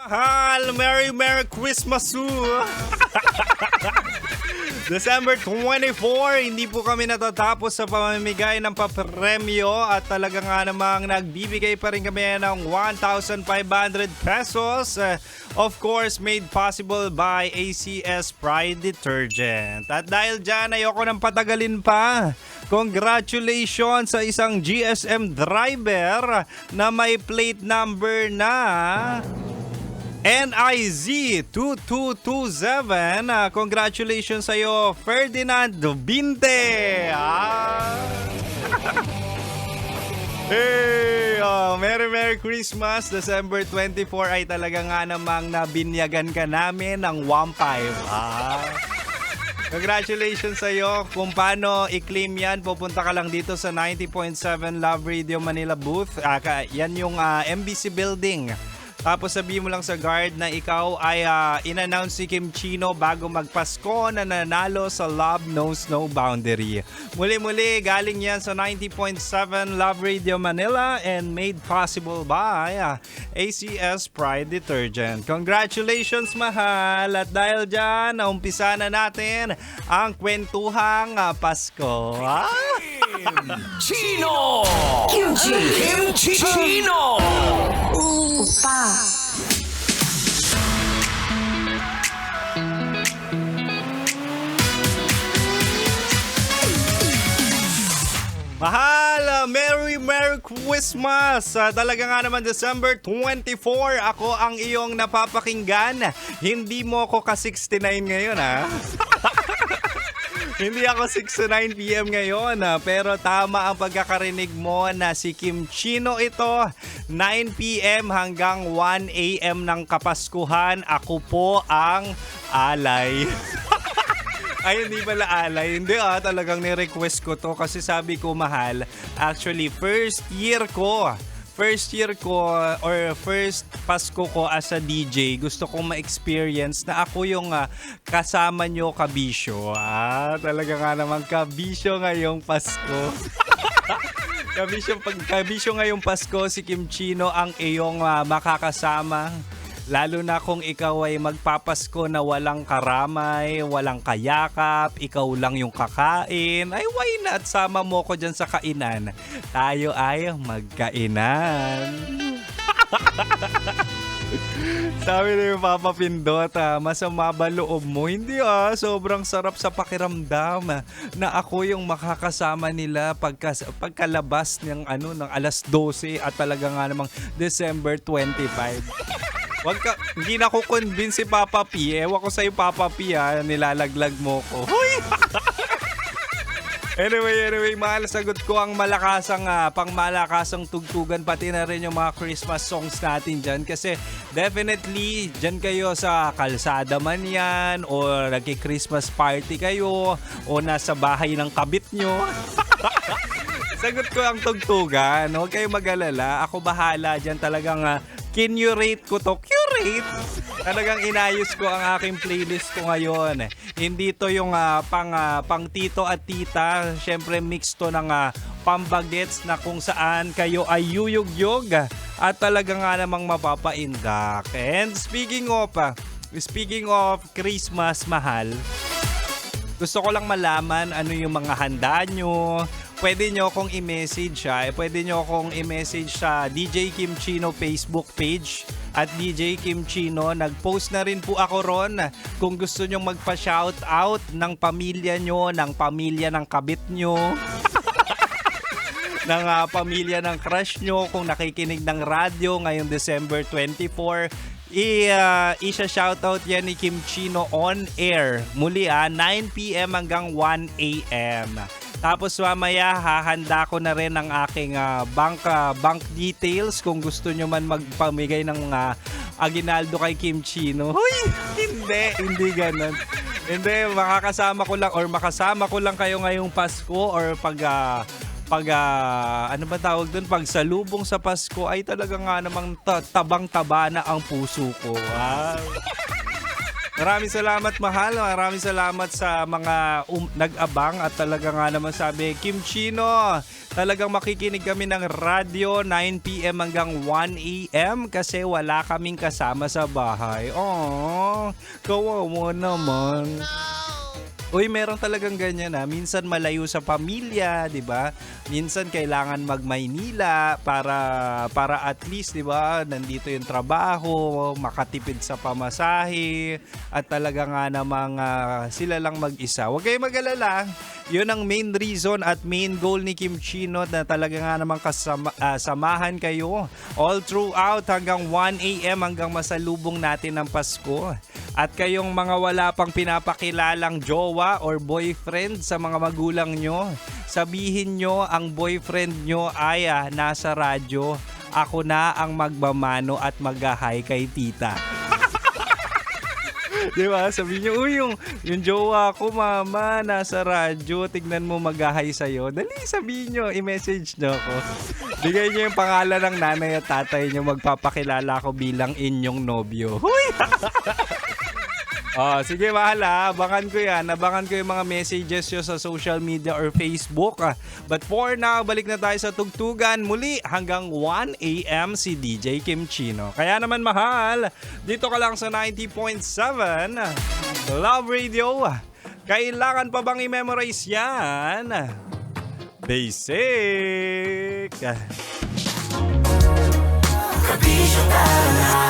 Mahal, Merry Christmas! December 24, hindi po kami natatapos sa pamamigay ng papremyo at talaga nga namang nagbibigay pa rin kami ng 1,500 pesos. Of course, made possible by ACS Pride Detergent. At dahil dyan, ayoko nang patagalin pa. Congratulations sa isang GSM driver na may plate number na NIZ2227. Congratulations sa iyo, Ferdinand Binte. Hey, Merry Christmas. December 24 ay talaga nga namang nabinyagan ka namin ng 1.5. Congratulations sa iyo. Kung paano i-claim yan, pupunta ka lang dito sa 90.7 Love Radio Manila booth. Yan yung MBC building. Tapos sabihin mo lang sa guard na ikaw ay in-announce si Kim Chino bago magpasko na nanalo sa Love Knows No Boundary. Muli-muli, galing yan sa 90.7 Love Radio Manila and made possible by ACS Pride Detergent. Congratulations, mahal! At dahil dyan, naumpisa na natin ang kwentuhang Pasko. Chino! Kimchi Chino! Opa! Mahal, Merry Christmas! Talaga nga naman December 24, ako ang iyong napapakinggan. Hindi mo ako ka-69 ngayon, ha? Hindi ako 6 to 9 p.m. ngayon, pero tama ang pagkakarinig mo na si Kim Chino ito. 9 p.m. hanggang 1 a.m. ng Kapaskuhan, ako po ang alay. Ay, hindi pala alay. Hindi talagang ni-request ko to kasi sabi ko, mahal. Actually, first year ko or first Pasko ko as a DJ, gusto kong ma-experience na ako yung kasama nyo kabisyo. Talaga nga naman kabisyo ngayong Pasko. kabisyo ngayong Pasko, si Kim Chino ang iyong makakasama. Lalo na kung ikaw ay magpapasko na walang karamay, walang kayakap, ikaw lang yung kakain, ay why not? Sama mo ko dyan sa kainan. Tayo ay magkainan. Sabi ni Papa Pindot, masama ba loob mo? Hindi sobrang sarap sa pakiramdam na ako yung makakasama nila pagkalabas ng alas 12 at talaga nga namang December 25. Hindi na ako convince si Papa P. Ewan ko sa'yo, Papa P, nilalaglag mo ko. Huy! Anyway, mahal, sagot ko ang pangmalakasang tugtugan, pati na rin yung mga Christmas songs natin dyan. Kasi definitely, dyan kayo sa kalsada man yan, o nagki-Christmas party kayo, o nasa bahay ng kabit nyo. Sagot ko ang tugtugan. Huwag kayong mag-alala. Ako bahala dyan, talagang kinurate ko to. Curate! Talagang inayos ko ang aking playlist ko ngayon. Hindi to yung pang tito at tita. Siyempre mix to ng pambagets na kung saan kayo ay yuyugyog at talaga nga namang mapapaindak. And speaking of Christmas, mahal, gusto ko lang malaman ano yung mga handa nyo. Pwede nyo akong i-message Pwede nyo akong i-message sa DJ Kim Chino Facebook page at DJ Kim Chino. Nag-post na rin po ako ron kung gusto nyo magpa-shoutout ng pamilya nyo, ng pamilya ng kabit nyo, ng pamilya ng crush nyo, kung nakikinig ng radyo ngayong December 24. Isa-shoutout yan ni Kim Chino on air. Muli 9 p.m. hanggang 1 a.m. Tapos mamaya hahanda ko na rin ang aking bank details kung gusto nyo man magpamigay ng aginaldo kay Kim Chino. Hoy! Hindi ganun. Hindi, makakasama ko lang kayo ngayong Pasko or ano ba tawag doon? Pag salubong sa Pasko ay talaga nga namang tabang-taba na ang puso ko. Wow. Maraming salamat, mahal. Maraming salamat sa mga nag-abang at talaga nga naman sabi, Kim Chino, talagang makikinig kami ng radyo 9 p.m. hanggang 1 a.m. kasi wala kaming kasama sa bahay. Oh, kawawa naman. Uy, meron talagang ganyan na. Minsan malayo sa pamilya, 'di ba? Minsan kailangan mag-Maynila para at least, 'di ba, nandito 'yung trabaho, makatipid sa pamasahe at talaga nga namang sila lang mag-isa. Huwag kayong mag-alala. 'Yun ang main reason at main goal ni Kim Chino na talaga nga namang samahan kayo all throughout hanggang 1 a.m. hanggang masalubong natin ng Pasko. At kayong mga wala pang pinapakilalang jowa or boyfriend sa mga magulang nyo, sabihin nyo ang boyfriend nyo ay nasa radyo. Ako na ang magmamano at mag-hi kay tita. Diba? Sabihin nyo, uy, yung jowa ko, mama, nasa radyo. Tignan mo mag-hi sa'yo. Dali, sabihin nyo, i-message nyo ako. Bigay nyo yung pangalan ng nanay at tatay nyo. Magpapakilala ako bilang inyong nobyo. Huy! Oh, sige, bahala. Abangan ko yan. Abangan ko yung mga messages nyo sa social media or Facebook. But for now, balik na tayo sa tugtugan. Muli, hanggang 1 a.m. si DJ Kim Chino. Kaya naman, mahal, dito ka lang sa 90.7 Love Radio. Kailangan pa bang i-memorize yan? Basic. Kabisyo ka na.